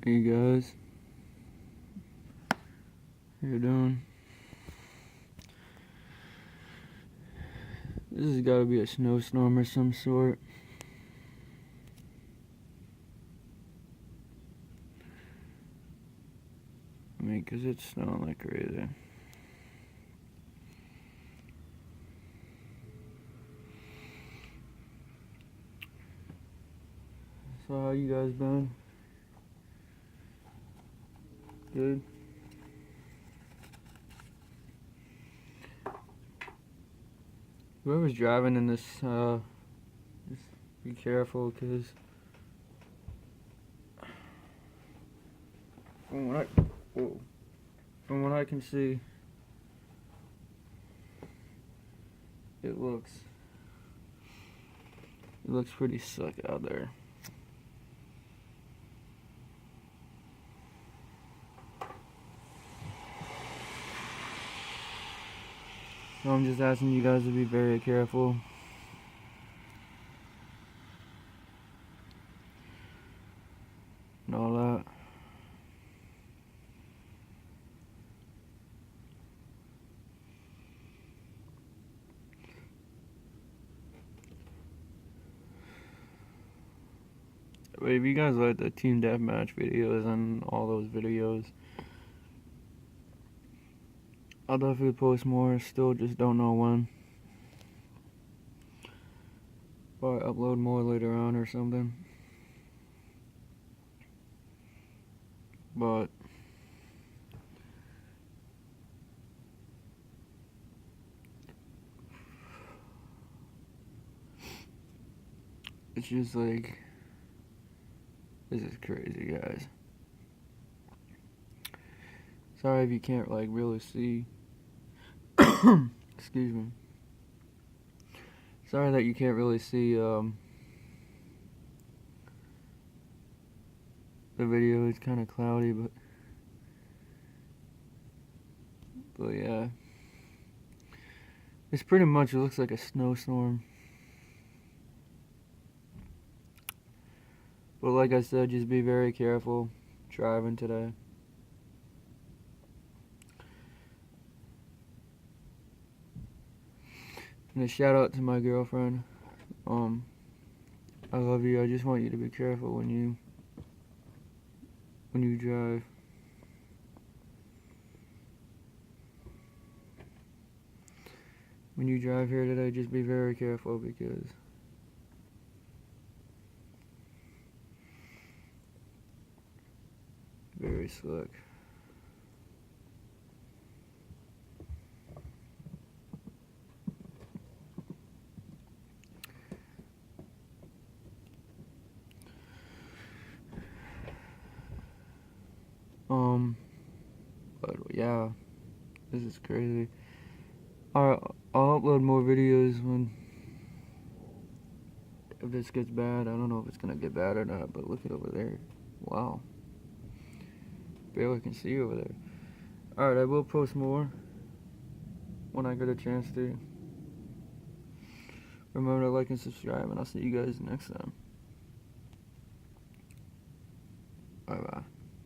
Hey guys, how you doing? This has got to be a snowstorm or some sort. I mean, 'cause it's snowing like crazy. So how you guys been? Good? Whoever's driving in this, just be careful, 'cause from what I can see, it looks pretty sick out there. So I'm just asking you guys to be very careful. And all that. But if you guys like the team deathmatch videos and all those videos, I'll definitely post more. Still just don't know when. Or upload more later on or something. But it's just like, this is crazy, guys. Sorry if you can't like really see. Excuse me. Sorry that you can't really see the video. It's kind of cloudy, but yeah, it's pretty much, it looks like a snowstorm. But like I said, just be very careful driving today. And a shout out to my girlfriend. I love you. I just want you to be careful when you drive. When you drive here today, just be very careful, because very slick. But yeah, this is crazy. I'll upload more videos if this gets bad. I don't know if it's gonna get bad or not, but look it over there. Wow. Barely can see over there. Alright, I will post more when I get a chance to. Remember to like and subscribe, and I'll see you guys next time.